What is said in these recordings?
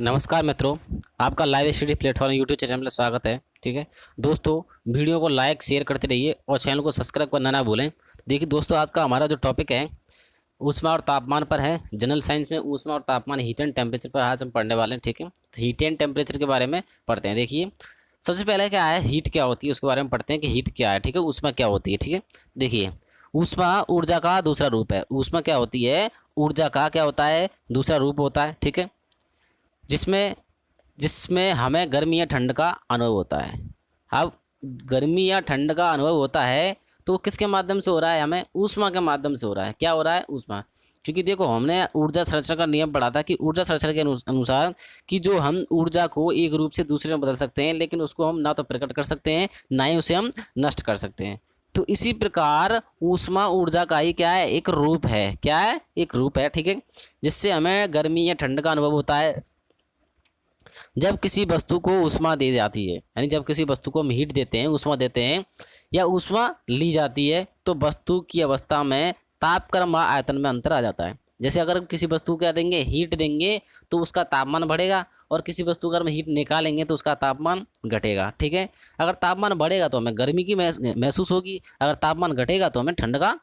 नमस्कार मित्रों, आपका live study platform YouTube channel में स्वागत है। ठीक है दोस्तों, वीडियो को लाइक शेयर करते रहिए और चैनल को सब्सक्राइब करना ना भूलें। देखिए दोस्तों, आज का हमारा जो टॉपिक है ऊष्मा और तापमान पर है। जनरल साइंस में ऊष्मा और तापमान, हीट एंड टेम्परेचर पर आज हम पढ़ने वाले हैं। ठीक है, तो हीट एंड टेम्परेचर के बारे में पढ़ते हैं। देखिए सबसे पहले क्या है, हीट क्या होती है उसके बारे में पढ़ते हैं कि हीट क्या है। ठीक है, ऊष्मा क्या होती है। ठीक है, देखिए ऊष्मा ऊर्जा का दूसरा रूप है। ऊष्मा क्या होती है, ऊर्जा का क्या होता है, दूसरा रूप होता है। ठीक है, जिसमें जिसमें हमें गर्मी या ठंड का अनुभव होता है। अब गर्मी या ठंड का अनुभव होता है तो किसके माध्यम से हो रहा है, हमें ऊष्मा के माध्यम से हो रहा है। क्या हो रहा है, ऊष्मा। क्योंकि देखो, हमने ऊर्जा संरक्षण का नियम पढ़ा था कि ऊर्जा संरक्षण के अनुसार कि जो हम ऊर्जा को एक रूप से दूसरे में बदल सकते हैं, लेकिन उसको हम ना तो प्रकट कर सकते हैं, ना ही उसे हम नष्ट कर सकते हैं। तो इसी प्रकार ऊष्मा ऊर्जा का ही क्या है, एक रूप है। क्या है, एक रूप है। ठीक है, जिससे हमें गर्मी या ठंड का अनुभव होता है। जब किसी वस्तु को ऊष्मा दी जाती है, यानी जब किसी वस्तु को हम हीट देते हैं, ऊष्मा देते हैं या ऊष्मा ली जाती है, तो वस्तु की अवस्था में तापक्रम व आयतन में अंतर आ जाता है। जैसे अगर किसी वस्तु को क्या देंगे, हीट देंगे, तो उसका तापमान बढ़ेगा, और किसी वस्तु को अगर हम हीट निकालेंगे तो उसका तापमान घटेगा। ठीक है, अगर तापमान बढ़ेगा तो हमें गर्मी की महसूस होगी, अगर तापमान घटेगा तो हमें ठंड का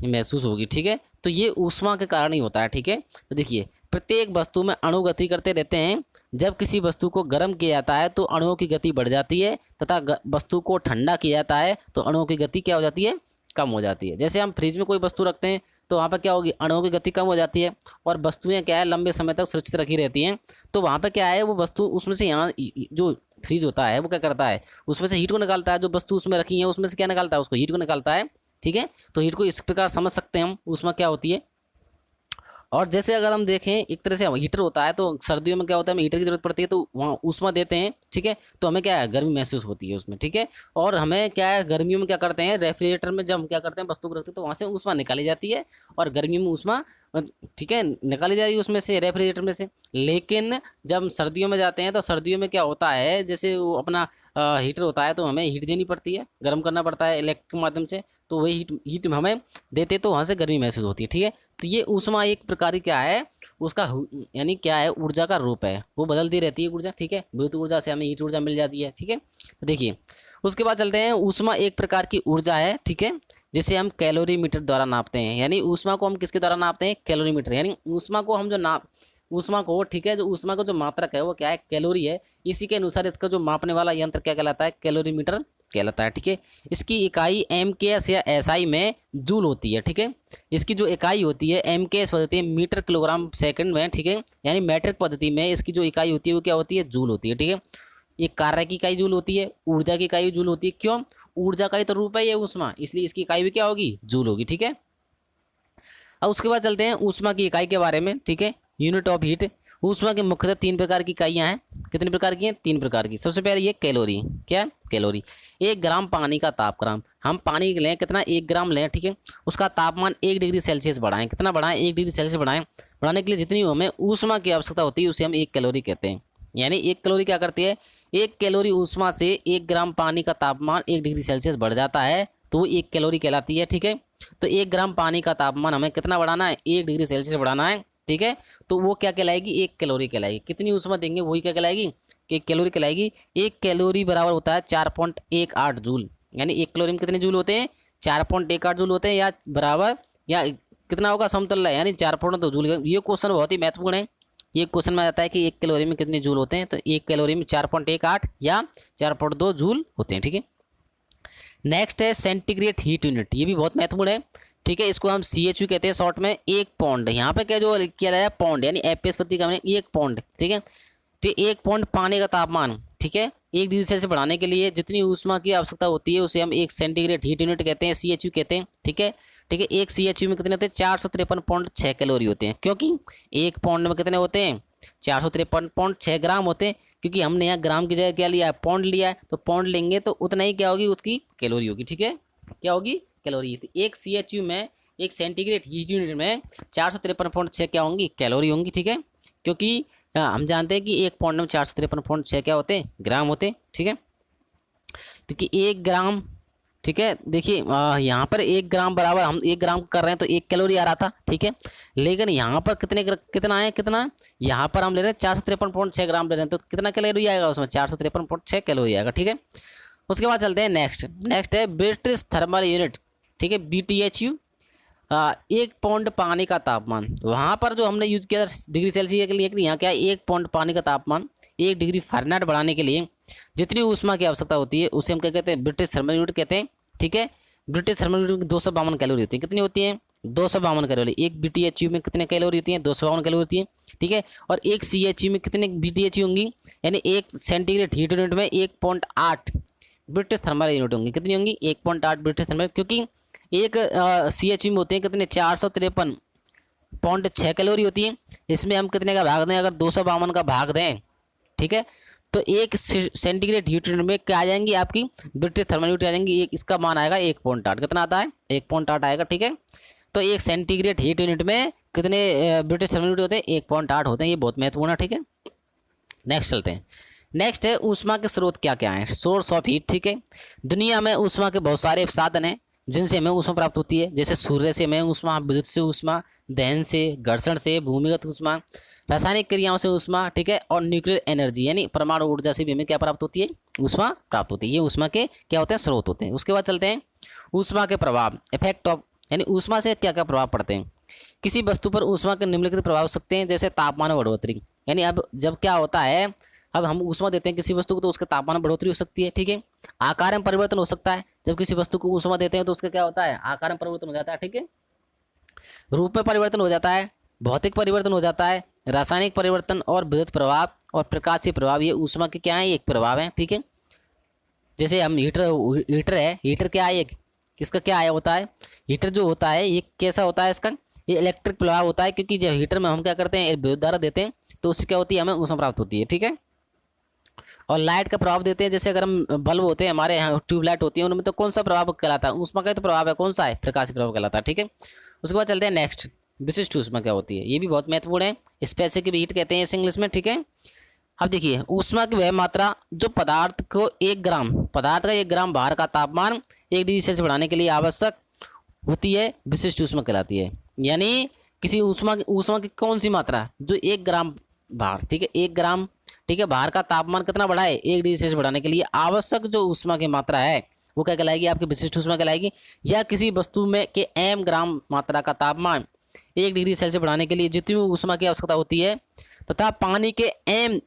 महसूस होगी। ठीक है, तो ये ऊष्मा के कारण ही होता है। ठीक है, तो देखिए प्रत्येक वस्तु में अणु गति करते रहते हैं। जब किसी वस्तु को गर्म किया जाता है तो अणुओं की गति बढ़ जाती है, तथा वस्तु को ठंडा किया जाता है तो अणुओं की गति क्या हो जाती है, कम हो जाती है। जैसे हम फ्रिज में कोई वस्तु रखते हैं तो वहाँ पर क्या होगी, अणुओं की गति कम हो जाती है, और वस्तुएं क्या है, लंबे समय तक सुरक्षित रखी रहती हैं। तो वहाँ पर क्या है, वो वस्तु उसमें से यहाँ जो फ्रिज होता है वो क्या करता है, उसमें से हीट को निकालता है। जो वस्तु उसमें रखी है उसमें से क्या निकालता है, उसको हीट को निकालता है। ठीक है, तो हीट को इस प्रकार समझ सकते हैं हम, ऊष्मा क्या होती है। और जैसे अगर हम देखें, एक तरह से हीटर होता है, तो सर्दियों में क्या होता है, हमें हीटर की जरूरत पड़ती है, तो वहाँ ऊष्मा देते हैं। ठीक है, तो हमें क्या है, गर्मी महसूस होती है उसमें। ठीक है, और हमें क्या है, गर्मियों में क्या करते हैं, रेफ्रिजरेटर में जब हम क्या करते हैं, वस्तु को रखते हैं तो वहाँ से ऊष्मा निकाली जाती है, और गर्मियों में ऊष्मा ठीक है निकाली जाती है उसमें से, रेफ्रिजरेटर में से। लेकिन जब हम सर्दियों में जाते हैं तो सर्दियों में क्या होता है, जैसे वो अपना हीटर होता है, तो हमें हीट देनी पड़ती है, गर्म करना पड़ता है इलेक्ट्रिक माध्यम से, तो वही हीट हीट हमें देते तो वहाँ से गर्मी महसूस होती है। ठीक है, तो ये ऊष्मा एक प्रकार की क्या है, उसका यानी क्या है, ऊर्जा का रूप है, वो बदलती रहती है ऊर्जा। ठीक है, विद्युत ऊर्जा से हमें हीट ऊर्जा मिल जाती है। ठीक है, तो देखिए उसके बाद चलते हैं, ऊष्मा एक प्रकार की ऊर्जा है। ठीक है, जिसे हम कैलोरीमीटर द्वारा नापते हैं। यानी ऊष्मा को हम किसके द्वारा नापते हैं, कैलोरीमीटर। यानी ऊष्मा को हम जो नाप ऊष्मा को, ठीक है, जो ऊष्मा का जो मात्रक है वो क्या है, कैलोरी है। इसी के अनुसार इसका जो मापने वाला यंत्र क्या कहलाता है, कैलोरीमीटर कहलाता है। ठीक है, इसकी इकाई एम के एस या एसआई में जूल होती है। ठीक है, इसकी जो इकाई होती है एम के एस पद्धति में मीटर किलोग्राम सेकंड में। ठीक है, यानी मैट्रिक पद्धति में इसकी जो इकाई होती है वो क्या होती है, जूल होती है। ठीक है, ये कार्य की इकाई जूल होती है, ऊर्जा की इकाई जूल होती है। क्यों, ऊर्जा का ही तो रूप है ये ऊष्मा, इसलिए इसकी इकाई भी क्या होगी, जूल होगी। ठीक है, अब उसके बाद चलते हैं ऊष्मा की इकाई के बारे में। ठीक है, यूनिट ऑफ हीट। ऊष्मा के मुख्यतः तीन प्रकार की इकाइयाँ हैं। कितनी प्रकार की हैं, तीन प्रकार की। सबसे पहले ये कैलोरी। क्या, कैलोरी। 1 ग्राम पानी का तापक्रम, हम पानी लें कितना, 1 ग्राम लें। ठीक है, उसका तापमान 1 डिग्री सेल्सियस बढ़ाएं। कितना बढ़ाएं, 1 डिग्री सेल्सियस बढ़ाएं। बढ़ाने के लिए जितनी हमें ऊष्मा की आवश्यकता होती है उसे हम 1 कैलोरी कहते हैं। यानी 1 कैलोरी क्या करती है, 1 कैलोरी ऊष्मा से 1 ग्राम पानी का तापमान 1 डिग्री सेल्सियस बढ़ जाता है, तो वो 1 कैलोरी कहलाती है। ठीक है, तो 1 ग्राम पानी का तापमान हमें कितना बढ़ाना है, 1 डिग्री सेल्सियस बढ़ाना है। ठीक है, तो वो क्या कहलाएगी, 1 कैलोरी कहलाएगी। कितनी ऊष्मा देंगे वही क्या कहलाएगी, 1 कैलोरी कहलाएगी। 1 कैलोरी बराबर होता है 4.18 जूल। यानी 1 कैलोरी में कितने जूल होते हैं, 4.18 जूल होते हैं, या बराबर या कितना होगा, समतुल्य, यानी 4.2 जूल। ये क्वेश्चन बहुत ही महत्वपूर्ण है। ये क्वेश्चन में आता है कि 1 कैलोरी में कितने जूल होते हैं, तो 1 कैलोरी में 4.18 या 4.2 जूल होते हैं। ठीक है, नेक्स्ट है सेंटीग्रेड हीट यूनिट। ये भी बहुत महत्वपूर्ण है। ठीक है, इसको हम CHU कहते हैं शॉर्ट में। 1 पौंड, यहाँ पे क्या जो किया जाए पौंड, यानी FPS प्रति का 1 पौंड। ठीक है, तो 1 पौंड पानी का तापमान, ठीक है, 1 डिग्री सेल्सियस बढ़ाने के लिए जितनी ऊष्मा की आवश्यकता होती है उसे हम 1 सेंटीग्रेड हीट यूनिट कहते हैं, CHU कहते हैं। ठीक है, ठीक है, 1 CHU में कितने होते हैं, 453.6 कैलोरी होते हैं। क्योंकि 1 पौंड में कितने होते हैं, 453.6 ग्राम होते हैं। क्योंकि हमने यहाँ ग्राम की जगह क्या लिया है, पौंड लिया है, तो पौंड लेंगे तो उतना ही क्या होगी, उसकी कैलोरी होगी। ठीक है, क्या होगी, कैलोरी। तो 1 CHU में, 1 सेंटीग्रेड हीट यूनिट में 453.6 क्या होंगी, कैलोरी होंगी। ठीक है, क्योंकि हम जानते हैं कि 1 पौंड में 453.6 क्या होते हैं, ग्राम होते हैं। ठीक है, क्योंकि 1 ग्राम, ठीक है। देखिए यहाँ पर 1 ग्राम बराबर हम 1 ग्राम कर रहे हैं तो 1 कैलोरी आ रहा था, ठीक है। लेकिन यहाँ पर कितना है, कितना यहाँ पर हम ले रहे हैं 453.6 ग्राम ले रहे हैं, तो कितना कैलोरी आएगा उसमें, 453.6 कैलोरी आएगा, ठीक है। उसके बाद चलते हैं नेक्स्ट है ब्रिटिश थर्मल यूनिट, ठीक है, BTHU। 1 पौंड पानी का तापमान, वहाँ पर जो हमने यूज़ किया डिग्री सेल्सियस के लिए, यहाँ क्या है 1 पौंड पानी का तापमान 1 डिग्री फ़ारेनहाइट बढ़ाने के लिए जितनी ऊष्मा की आवश्यकता होती है उसे हम क्या कहते हैं, ब्रिटिश थर्मल यूनिट कहते हैं, ठीक है। ब्रिटिश थर्मल यूनिट में 252 कैलोरी होती है, कितनी होती है 252 कैलोरी। 1 BTHU में कितने कैलोरी होती है 252 कैलोरी होती है, ठीक है। और 1 CHU में कितने BTHU होंगी, यानी 1 सेंटीग्रेड हीट यूनिट में 1.8 ब्रिटिश थर्मल यूनिट होंगी, कितनी होंगी 1.8 ब्रिटिश थर्मल, क्योंकि एक CHU में होते हैं कितने 453.6 कैलोरी होती है। इसमें हम कितने का भाग दें, अगर 252 का भाग दें, ठीक है, तो 1 सेंटीग्रेड हीट यूनिट में क्या आ जाएंगी आपकी ब्रिटिश थर्मल यूनिट आ जाएंगी, एक इसका मान आएगा 1.8, कितना आता है 1.8 आएगा, ठीक है। तो 1 सेंटीग्रेड हीट यूनिट में कितने ब्रिटिश थर्मल यूनिट होते हैं 1.8 होते हैं, ये बहुत महत्वपूर्ण है, ठीक है। नेक्स्ट चलते हैं। नेक्स्ट है ऊष्मा के स्रोत क्या क्या हैं, सोर्स ऑफ हीट, ठीक है। दुनिया में ऊष्मा के बहुत सारे साधन हैं जिनसे हमें ऊष्मा प्राप्त होती है, जैसे सूर्य से हमें ऊष्मा, विद्युत से ऊष्मा, दहन से, घर्षण से, भूमिगत ऊष्मा, रासायनिक क्रियाओं से ऊष्मा, ठीक है, और न्यूक्लियर एनर्जी यानी परमाणु ऊर्जा से भी हमें क्या प्राप्त होती है, ऊष्मा प्राप्त होती है। ये ऊष्मा के क्या होते हैं, स्रोत होते हैं। उसके बाद चलते हैं ऊष्मा के प्रभाव, इफेक्ट ऑफ, यानी ऊष्मा से क्या क्या प्रभाव पड़ते हैं। किसी वस्तु पर ऊष्मा के निम्नलिखित प्रभाव हो सकते हैं, जैसे तापमान में बढ़ोतरी, यानी अब जब क्या होता है, अब हम ऊष्मा देते हैं किसी वस्तु को तो उसके तापमान में बढ़ोतरी हो सकती है, ठीक है। आकार में परिवर्तन हो सकता है, जब किसी वस्तु को ऊष्मा देते हैं तो उसका क्या होता है, आकार में परिवर्तन हो जाता है, ठीक है। रूप में परिवर्तन हो जाता है, भौतिक परिवर्तन हो जाता है, रासायनिक परिवर्तन और विद्युत प्रभाव और प्रकाशीय प्रभाव, ये ऊष्मा के क्या है, एक प्रभाव है, ठीक है। जैसे हम हीटर है, हीटर क्या है, एक किसका क्या आया होता है, हीटर जो होता है ये कैसा होता है, इसका ये इलेक्ट्रिक प्रभाव होता है, क्योंकि जब हीटर में हम क्या करते हैं विद्युत धारा देते हैं तो उससे क्या होती है, हमें ऊष्मा प्राप्त होती है, ठीक है। और लाइट का प्रभाव देते हैं, जैसे अगर हम बल्ब होते हैं हमारे यहाँ ट्यूबलाइट होती है, उनमें तो कौन सा प्रभाव कहलाता है, ऊष्मा का तो प्रभाव है, कौन सा है, प्रकाश प्रभाव कहलाता है, ठीक है। उसके बाद चलते हैं नेक्स्ट, विशिष्ट ऊष्मा क्या होती है, ये भी बहुत महत्वपूर्ण है, स्पेसिफिक हीट कहते हैं इस इंग्लिश में, ठीक है। अब देखिए ऊष्मा की वह मात्रा जो पदार्थ को 1 ग्राम, पदार्थ का 1 ग्राम बाहर का तापमान 1 डिग्री सेल्सियस बढ़ाने के लिए आवश्यक होती है, विशिष्ट ऊष्मा कहलाती है। यानी किसी ऊष्मा की कौन सी मात्रा जो 1 ग्राम बाहर, ठीक है, 1 ग्राम, ठीक है, बाहर का तापमान कितना बढ़ाए 1 डिग्री सेल्सियस बढ़ाने के लिए आवश्यक जो ऊष्मा की मात्रा है वो क्या कहलाएगी, आपकी विशिष्ट ऊष्मा कहलाएगी। या किसी वस्तु में के m ग्राम मात्रा का तापमान 1 डिग्री सेल्सियस बढ़ाने के लिए जितनी ऊष्मा की आवश्यकता होती है तथा पानी के m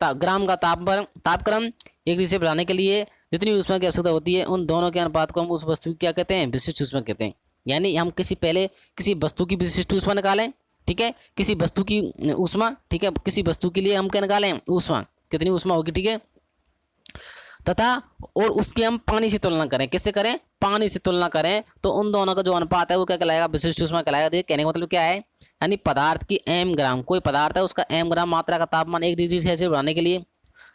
ग्राम का तापक्रम 1 डिग्री से बढ़ाने के लिए जितनी ऊष्मा की आवश्यकता होती है, उन दोनों के अनुपात को हम उस वस्तु की क्या कहते हैं, विशिष्ट ऊष्मा कहते हैं। यानी हम पहले किसी वस्तु की विशिष्ट ऊष्मा निकालें, ठीक है, किसी वस्तु की ऊष्मा, ठीक है, किसी वस्तु के लिए हम क्या निकालें, ऊष्मा, कितनी ऊष्मा होगी, ठीक है, तथा और उसकी हम पानी से तुलना करें, किससे करें, पानी से तुलना करें, तो उन दोनों का जो अनुपात है वो क्या कहलाएगा, विशिष्ट ऊष्मा कहलाएगा। देखिए कहने का मतलब क्या है, यानी पदार्थ की m ग्राम, कोई पदार्थ है उसका m ग्राम मात्रा का तापमान 1 डिग्री सेल्सियस बढ़ाने के लिए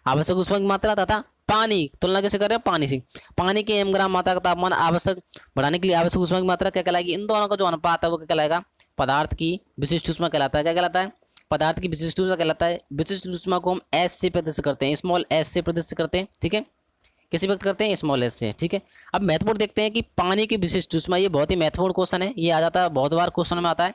आवश्यक ऊष्मा की मात्रा तथा पानी, तुलना कैसे कर रहे हैं, पानी से, पानी के m ग्राम मात्रा का तापमान आवश्यक बढ़ाने के लिए आवश्यक ऊष्मा की मात्रा क्या कहलाएगी, इन दोनों का जो अनुपात है वो क्या कहलाएगा, पदार्थ की विशिष्ट ऊष्मा कहलाता है। क्या कहलाता है, पदार्थ की विशिष्ट ऊष्मा कहलाता है। विशिष्ट ऊष्मा को हम s से प्रदर्शित करते हैं, स्मॉल s से प्रदर्शित करते हैं, ठीक है, किसी व्यक्त करते हैं स्मॉल s से, ठीक है। अब महत्वपूर्ण देखते हैं कि पानी की विशिष्ट ऊष्मा, ये बहुत ही महत्वपूर्ण क्वेश्चन है, ये आ जाता है बहुत बार क्वेश्चन में आता है।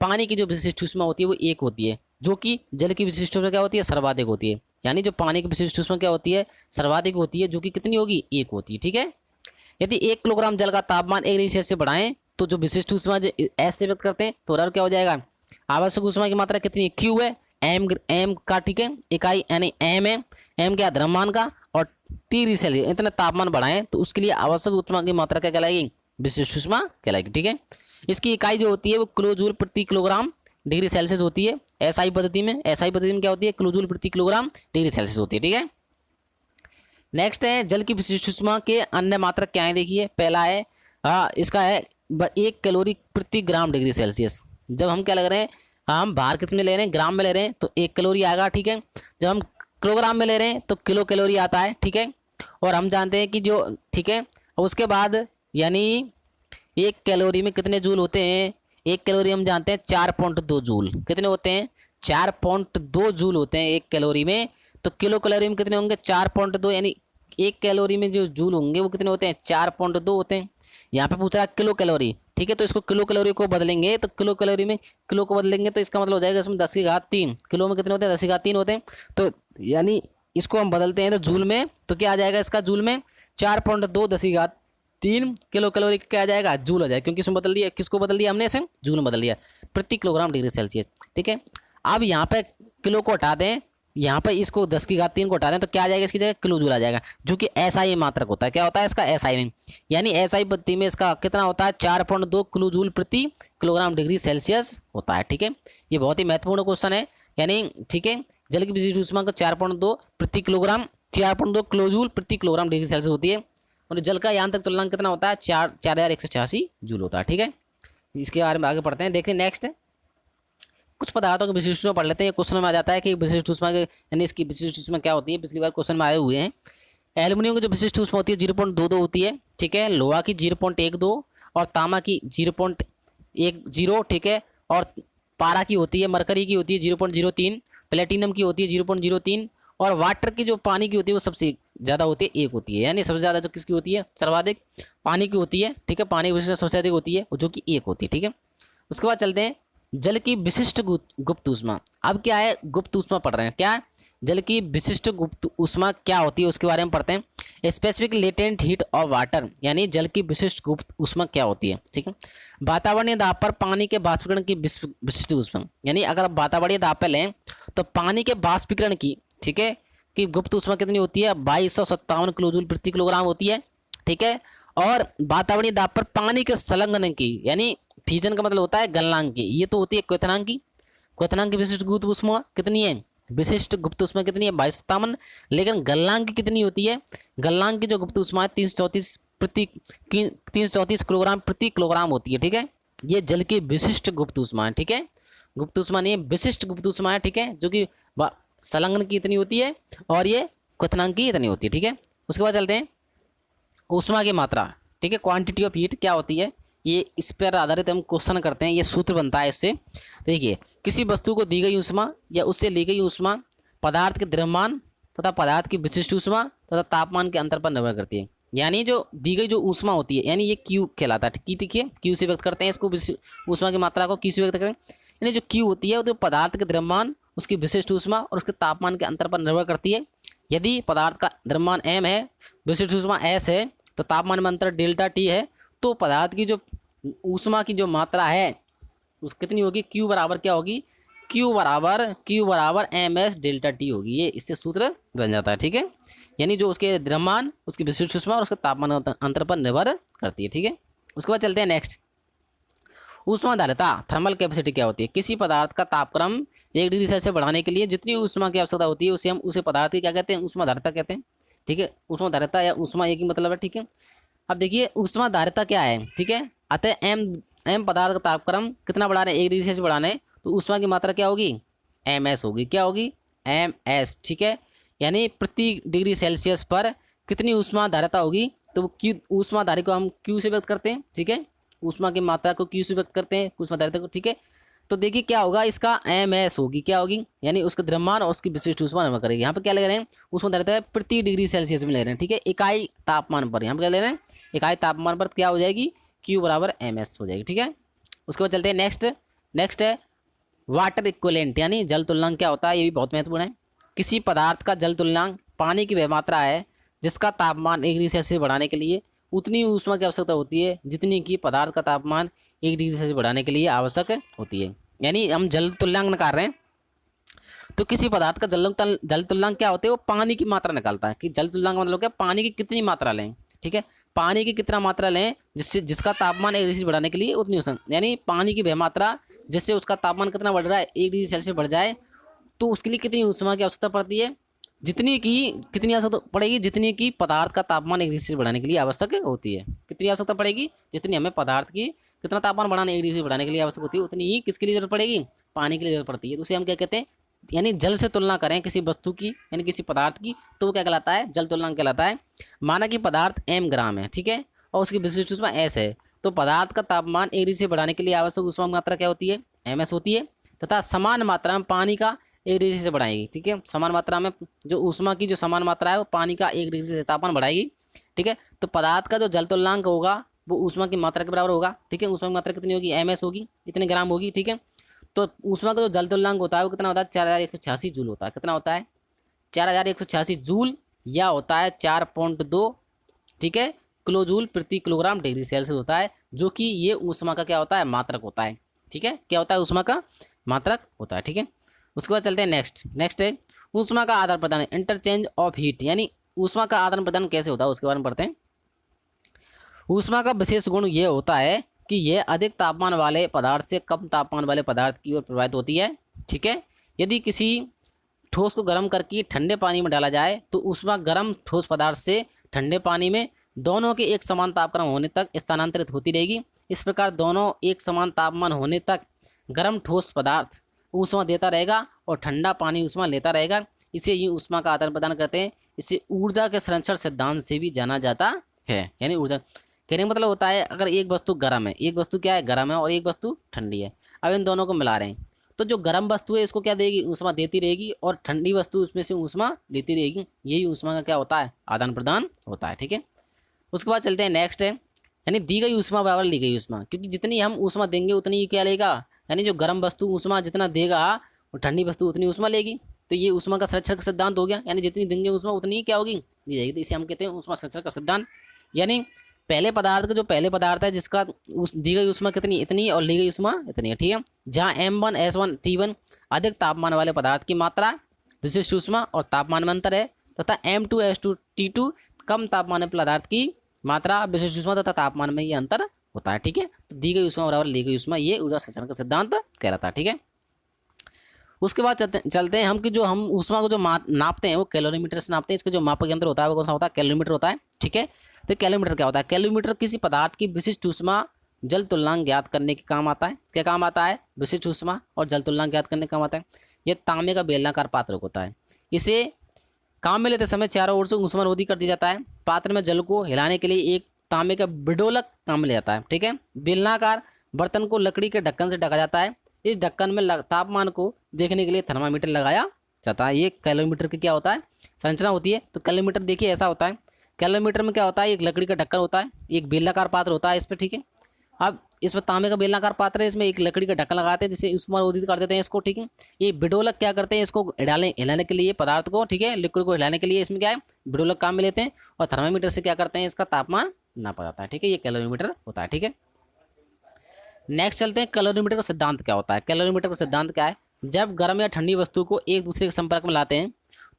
पानी की जो विशिष्ट ऊष्मा होती है वो 1 होती है, जो कि जल की विशिष्ट ऊष्मा क्या होती है, सर्वाधिक होती है। यानी जो पानी की विशिष्ट ऊष्मा क्या होती है, सर्वाधिक होती है, जो कि कितनी होगी, 1 होती है, ठीक है। यदि 1 किलोग्राम जल का तापमान 1 डिग्री सेल्सियस से बढ़ाएं तो जो विशिष्ट ऊष्मा जो s से व्यक्त करते हैं तो क्या हो जाएगा, आवश्यक ऊष्मा की मात्रा कितनी, q है, m का, ठीक है, इकाई यानी m है, m क्या द्रव्यमान का, और t डिग्री सेल्सियस इतने तापमान बढ़ाएं तो उसके लिए आवश्यक ऊष्मा की मात्रा क्या कहलाएगी, विशिष्ट ऊष्मा कहलाएगी, ठीक है। इसकी इकाई जो होती है वो किलो जूल प्रति किलोग्राम डिग्री सेल्सियस होती है। SI पद्धति में क्या होती है, किलो जूल प्रति किलोग्राम डिग्री सेल्सियस होती है, ठीक है। नेक्स्ट है जल की विशिष्ट ऊष्मा के अन्य मात्रक क्या है, देखिए पहला है इसका है 1 कैलोरी प्रति ग्राम डिग्री सेल्सियस। जब हम क्या लग रहे हैं, हम बाहर किस में ले रहे हैं, ग्राम में ले रहे हैं तो 1 कैलोरी आएगा, ठीक है। जब हम किलोग्राम में ले रहे हैं तो किलो कैलोरी आता है, ठीक है। और हम जानते हैं कि जो, ठीक है, उसके बाद यानी 1 कैलोरी में कितने जूल होते हैं, 1 कैलोरी हम जानते हैं 4.2 जूल, कितने होते हैं, 4.2 जूल होते हैं 1 कैलोरी में। तो किलो कैलोरी में कितने होंगे, 4.2, यानी एक कैलोरी में जो जूल होंगे वो कितने होते हैं, 4.2 होते हैं। यहाँ पे पूछ रहा है किलो कैलोरी, ठीक है, तो इसको किलो कैलोरी को बदलेंगे, तो किलो कैलोरी में किलो को बदलेंगे तो इसका मतलब हो जाएगा इसमें 10⁻3, किलो में कितने होते हैं, 10⁻3 होते हैं। तो यानी इसको हम बदलते हैं तो जूल में, तो क्या आ जाएगा इसका जूल में 4.2 10⁻3 किलो कैलोरी क्या आ जाएगा, जूल हो जाएगा, क्योंकि इसमें बदल दिया, किसको बदल दिया हमने, इसे जूल में बदल दिया, प्रति किलोग्राम डिग्री सेल्सियस। ठीक है, अब यहाँ पे किलो को हटा दें, यहाँ पे इसको 10⁻3 को हटा दें तो क्या आ जाएगा, इसकी जगह किलो जूल आ जाएगा, जो कि एसआई मात्रक होता है। क्या होता है इसका, एसआई में, यानी एसआई पद्धति में इसका कितना होता है, 4.2 किलो जूल प्रति किलोग्राम डिग्री सेल्सियस होता है। ठीक है, ये बहुत ही महत्वपूर्ण क्वेश्चन है, यानी ठीक है, जल की विशिष्ट ऊष्मा का 4.2 प्रति किलोग्राम, 4.2 किलो जूल प्रति किलोग्राम डिग्री सेल्सियस होती है, और जल का यांत्रिक तुलनांक कितना होता है, 4186 जूल होता है। ठीक है, इसके बारे में आगे पढ़ते हैं। देखते हैं नेक्स्ट, कुछ पदार्थों की विशिष्ट ऊष्मा पढ़ लेते हैं। क्वेश्चन में आ जाता है कि विशिष्ट ऊष्मा के, यानी इसकी विशिष्ट ऊष्मा क्या होती है, पिछली बार क्वेश्चन में आए हुए हैं। एल्युमिनियम की जो विशिष्ट ऊष्मा होती है 0.22 होती है। ठीक है, लोहा की 0.12 और तांबा की 0.10, ठीक है, और पारा की होती है, मरकरी की होती है 0.03, प्लेटिनम की होती है 0.03, और वाटर की जो पानी की होती है वो सबसे ज़्यादा होती है, 1 होती है, यानी सबसे ज़्यादा जो किसकी होती है, सर्वाधिक पानी की होती है। ठीक है, पानी की विशिष्ट सबसे अधिक होती है, जो कि 1 होती है। ठीक है, उसके बाद चलते हैं जल की विशिष्ट गुप्त ऊष्मा। अब क्या है, गुप्त ऊष्मा पढ़ रहे हैं, क्या जल की विशिष्ट गुप्त ऊष्मा क्या होती है उसके बारे में पढ़ते हैं। Specific latent heat of water, यानी जल की विशिष्ट गुप्त ऊष्मा क्या होती है। ठीक है, वातावरणीय दाब पर पानी के बाष्पीकरण की विशिष्ट ऊष्मा, यानी अगर आप वातावरणीय दाब पर लें तो पानी के बाष्पीकरण की, ठीक है, कि गुप्त ऊष्मा कितनी होती है, 2257 किलो जूल प्रति किलोग्राम होती है। ठीक है, और वातावरणीय दाब पर पानी के संलग्न की, यानी फ्यूजन का मतलब होता है गलनांक की, ये तो होती है क्वथनांक की। क्वथनांक की विशिष्ट गुप्त ऊष्मा कितनी है, विशिष्ट गुप्त ऊष्मा कितनी है, 2257, लेकिन गलनांक की कितनी होती है, गलनांक की जो गुप्त ऊष्मा है 334 किलोग्राम प्रति किलोग्राम होती है। ठीक है, ये जल की विशिष्ट गुप्त ऊष्मा है। ठीक है, गुप्त ऊष्मा नहीं, विशिष्ट गुप्त ऊष्मा है। ठीक है, जो कि संलग्न की इतनी होती है और ये क्वथनांक की इतनी होती है। ठीक है, उसके बाद चलते हैं ऊष्मा की मात्रा। ठीक है, क्वांटिटी ऑफ हीट क्या होती है, ये इस पर आधारित हम क्वेश्चन करते हैं, ये सूत्र बनता है इससे। देखिए, किसी वस्तु को दी गई ऊष्मा या उससे ली गई ऊष्मा पदार्थ के द्रव्यमान तथा पदार्थ की विशिष्ट ऊष्मा तथा तापमान के अंतर पर निर्भर करती है। यानी जो दी गई जो ऊष्मा होती है, यानी ये क्यू कहलाता है। ठीक है, क्यू से व्यक्त करते हैं इसको, ऊष्मा की मात्रा को क्यू से व्यक्त करें, यानी जो क्यू होती है वो तो पदार्थ के द्रव्यमान, उसकी विशिष्ट ऊष्मा और उसके तापमान के अंतर पर निर्भर करती है। यदि पदार्थ का द्रव्यमान m है, विशिष्ट ऊष्मा s है, तो तापमान में अंतर डेल्टा t है, तो पदार्थ की जो ऊष्मा की जो मात्रा है उस कितनी होगी, Q बराबर क्या होगी, Q बराबर ms डेल्टा t होगी। ये इससे सूत्र बन जाता है। ठीक है, यानी जो उसके द्रव्यमान, उसकी विशिष्ट ऊष्मा और उसके तापमान अंतर पर निर्भर करती है। ठीक है, उसके बाद चलते हैं नेक्स्ट, ऊष्माधारिता थर्मल कैपेसिटी क्या होती है। किसी पदार्थ का तापक्रम 1 डिग्री सेल्सियस बढ़ाने के लिए जितनी ऊष्मा की आवश्यकता होती है उसे हम उसे पदार्थ की क्या कहते हैं, ऊष्माधारिता कहते हैं। ठीक है, ऊष्माधारिता या ऊष्मा एक ही मतलब है। ठीक है, अब देखिए ऊष्माधारिता क्या है। ठीक है, अतः एम पदार्थ का तापक्रम कितना बढ़ा रहे हैं, 1 डिग्री सेल्सियस बढ़ा रहे हैं, तो ऊष्मा की मात्रा क्या होगी, ms होगी। क्या होगी, ms। ठीक है, यानी प्रति डिग्री सेल्सियस पर कितनी ऊष्माधारिता होगी, तो क्यू, ऊष्माधारी को हम क्यू से व्यक्त करते हैं। ठीक है, ऊष्मा की मात्रा को क्यू से व्यक्त करते हैं, ऊष्माधारिता को। ठीक है, तो देखिए क्या होगा, इसका ms होगी, क्या होगी, यानी उसका द्रव्यमान और उसकी विशिष्ट ऊष्मा निर्भर करेगी। यहाँ पे क्या ले रहे हैं, ऊष्माधारिता प्रति डिग्री सेल्सियस में ले रहे हैं। ठीक है, इकाई तापमान पर, यहाँ पे क्या ले रहे हैं, इकाई तापमान पर क्या हो जाएगी, Q बराबर ms हो जाएगी। ठीक है, उसके बाद चलते हैं नेक्स्ट है वाटर इक्विवेलेंट, यानी जल तुलनांक क्या होता है, ये भी बहुत महत्वपूर्ण है। किसी पदार्थ का जल तुलनांक पानी की वह मात्रा है जिसका तापमान 1 डिग्री सेल्सियस बढ़ाने के लिए उतनी ऊष्मा की आवश्यकता होती है जितनी कि पदार्थ का तापमान 1 डिग्री सेल्सियस बढ़ाने के लिए आवश्यक होती है। यानी हम जल तुलनांक निकाल रहे हैं, तो किसी पदार्थ का जल तुलनांक क्या होता है, वो पानी की मात्रा निकालता है। कि जल तुलनांक मतलब क्या, पानी की कितनी मात्रा लें। ठीक है, पानी की कितना मात्रा लें जिसका तापमान 1 डिग्री सेल्सियस बढ़ाने के लिए उतनी ऊष्मा, यानी पानी की वह मात्रा जिससे उसका तापमान कितना बढ़ रहा है, 1 डिग्री सेल्सियस बढ़ जाए, तो उसके लिए कितनी ऊष्मा की आवश्यकता पड़ती है, जितनी की कितनी आवश्यकता पड़ेगी, जितनी की पदार्थ का तापमान 1 डिग्री सेल्सियस बढ़ाने के लिए आवश्यक होती है। कितनी आवश्यकता पड़ेगी, जितनी हमें पदार्थ की कितना तापमान बढ़ाने 1 डिग्री सेल्सियस बढ़ाने के लिए आवश्यक होती है, उतनी ही किसके लिए जरूरत पड़ेगी, पानी के लिए जरूरत पड़ती है। तो उसे हम क्या कहते हैं, यानी जल से तुलना करें किसी वस्तु की, यानी किसी पदार्थ की, तो वो क्या कहलाता है, जल तुलनांक कहलाता है। माना कि पदार्थ m ग्राम है, ठीक है, और उसकी विशिष्ट ऊष्मा s है, तो पदार्थ का तापमान 1 डिग्री से बढ़ाने के लिए आवश्यक ऊष्मा मात्रा क्या होती है, ms होती है, तथा समान मात्रा में पानी का 1 डिग्री से बढ़ाएगी, ठीक है। समान मात्रा में जो ऊष्मा की जो समान मात्रा है वो पानी का 1 डिग्री से तापमान बढ़ाएगी, ठीक है। तो पदार्थ का जो जल तुल्यांक होगा वो ऊष्मा की मात्रा के बराबर होगा, ठीक है। ऊष्मा की मात्रा कितनी होगी, ms होगी, इतने ग्राम होगी, ठीक है। तो ऊष्मा का जो जल तुल्यांक होता है वो कितना होता है, 4186 जूल होता है। कितना होता है, 4186 जूल, या होता है 4.2, ठीक है, किलो जूल प्रति किलोग्राम डिग्री सेल्सियस होता है, जो कि ये ऊष्मा का क्या होता है, मात्रक होता है, ठीक है। क्या होता है, ऊष्मा का मात्रक होता है, ठीक है। उसके बाद चलते हैं नेक्स्ट है ऊष्मा का आदान प्रदान, इंटरचेंज ऑफ हीट, यानी ऊष्मा का आदान प्रदान कैसे होता है उसके बारे में पढ़ते हैं। ऊष्मा का विशेष गुण ये होता है कि यह अधिक तापमान वाले पदार्थ से कम तापमान वाले पदार्थ की ओर प्रवाहित होती है, ठीक है। यदि किसी ठोस को गर्म करके ठंडे पानी में डाला जाए तो ऊष्मा गर्म ठोस पदार्थ से ठंडे पानी में दोनों के एक समान तापक्रम होने तक स्थानांतरित होती रहेगी। इस प्रकार दोनों एक समान तापमान होने तक गर्म ठोस पदार्थ ऊष्मा देता रहेगा और ठंडा पानी ऊष्मा लेता रहेगा। इसे ही ऊष्मा का आदान प्रदान करते हैं। इसे ऊर्जा के संरक्षण सिद्धांत से भी जाना जाता है। यानी ऊर्जा कहने का मतलब होता है, अगर एक वस्तु गर्म है, एक वस्तु क्या है, गर्म है, और एक वस्तु ठंडी है, अब इन दोनों को मिला रहे हैं, तो जो गर्म वस्तु है इसको क्या देगी, ऊष्मा देती रहेगी, और ठंडी वस्तु उसमें से ऊष्मा लेती रहेगी। यही ऊष्मा का क्या होता है, आदान प्रदान होता है, ठीक है। उसके बाद चलते हैं नेक्स्ट है, यानी दी गई ऊष्मा बराबर ली गई ऊष्मा, क्योंकि जितनी हम ऊष्मा देंगे उतनी ही क्या लेगा, यानी जो गर्म वस्तु ऊष्मा जितना देगा और ठंडी वस्तु उतनी ऊष्मा लेगी। तो ये ऊष्मा का संरक्षण का सिद्धांत हो गया, यानी जितनी देंगे ऊष्मा उतनी ही क्या होगी, दी जाएगी। तो इसे हम कहते हैं ऊष्मा संरक्षण का सिद्धांत। यानी पहले पदार्थ का जो पहले पदार्थ है जिसका दी गई ऊष्मा कितनी, इतनी, और ली गई ऊष्मा इतनी है, ठीक है। जहाँ M1 S1 T1 अधिक तापमान वाले पदार्थ की मात्रा, विशिष्ट ऊष्मा और तापमान में अंतर है, तथा M2 S2 T2 कम तापमान वाले पदार्थ की मात्रा, विशिष्ट ऊष्मा तथा तापमान में ये अंतर होता है, ठीक है। तो दी गई ऊष्मा बराबर ली गई ऊष्मा, ये ऊर्जा संरक्षण का सिद्धांत कहलाता है, ठीक है। उसके बाद चलते हैं हम कि जो हम ऊष्मा को जो नापते हैं वो कैलोरीमीटर से नापते हैं। इसका जो मापक यंत्र होता है वो कौन सा होता है, कैलोरीमीटर होता है, ठीक है। तो कैलोरीमीटर क्या होता है, कैलोरीमीटर किसी पदार्थ की विशिष्ट ऊष्मा जल तुल्यांक ज्ञात करने के काम आता है। क्या काम आता है, विशिष्ट ऊष्मा और जल तुल्यांक ज्ञात करने का काम आता है। यह तांबे का बेलनाकार पात्र होता है। इसे काम में लेते समय चारों ओर से ऊष्मारोधी कर दिया जाता है। पात्र में जल को हिलाने के लिए एक तांबे का बिडोलक काम में लिया जाता है, ठीक है। बेलनाकार बर्तन को लकड़ी के ढक्कन से ढका जाता है। इस ढक्कन में तापमान को देखने के लिए थर्मामीटर लगाया जाता है। ये कैलोरीमीटर की क्या होता है, संरचना होती है। तो कैलोरीमीटर देखिए ऐसा होता है। कैलोरीमीटर में क्या होता है, एक लकड़ी का ढक्कन होता है, एक बेलनाकार पात्र होता है इस पर, ठीक है। अब इसमें तांबे का बेलनाकार पात्र है, इसमें एक लकड़ी का ढक्कन लगाते हैं जिससे ऊष्मारोधित कर देते हैं इसको, ठीक है। ये बिडोलक क्या करते हैं, इसको हिलाने के लिए पदार्थ को, ठीक है, लिक्विड को हिलाने के लिए इसमें क्या है, बिडोलक काम में लेते हैं। और थर्मामीटर से क्या करते हैं, इसका तापमान नापा जाता है, ठीक है। ये कैलोरीमीटर होता है, ठीक है। नेक्स्ट चलते हैं कैलोरीमीटर का सिद्धांत क्या होता है। कैलोरीमीटर का सिद्धांत क्या है, जब गर्म या ठंडी वस्तु को एक दूसरे के संपर्क में लाते हैं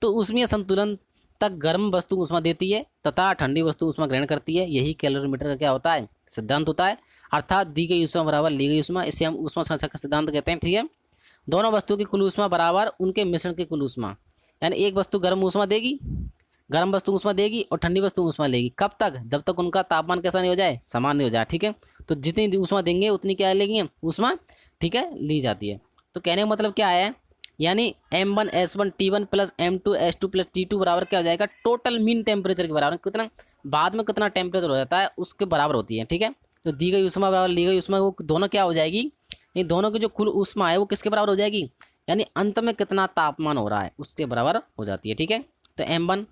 तो उसमें संतुलन तक गर्म वस्तु ऊष्मा देती है तथा ठंडी वस्तु ऊष्मा ग्रहण करती है। यही कैलोरीमीटर का क्या होता है, सिद्धांत होता है। अर्थात दी गई ऊष्मा बराबर ली गई ऊष्मा, इसे हम ऊष्मा संरक्षण का सिद्धांत कहते हैं, ठीक है। दोनों वस्तु की कुल ऊष्मा बराबर उनके मिश्रण की कुल ऊष्मा, यानी एक वस्तु गर्म ऊष्मा देगी, गर्म वस्तु ऊष्मा देगी और ठंडी वस्तु ऊष्मा लेगी। कब तक, जब तक उनका तापमान कैसा नहीं हो जाए, समान नहीं हो जाए, ठीक है। तो जितनी ऊष्मा देंगे उतनी क्या लेंगे, ऊष्मा, ठीक है, ली जाती है। तो कहने का मतलब क्या है, यानी M1 S1 T1 plus M2 S2 plus T2 बराबर क्या हो जाएगा, टोटल मीन टेम्परेचर के बराबर। कितना बाद में कितना टेम्परेचर हो जाता है उसके बराबर होती है, ठीक है। तो दी गई ऊष्मा बराबर ली गई ऊष्मा, वो दोनों क्या हो जाएगी, ये दोनों की जो कुल ऊष्मा है वो किसके बराबर हो जाएगी, यानी अंत में कितना तापमान हो रहा है उसके बराबर हो जाती है, ठीक है। तो M1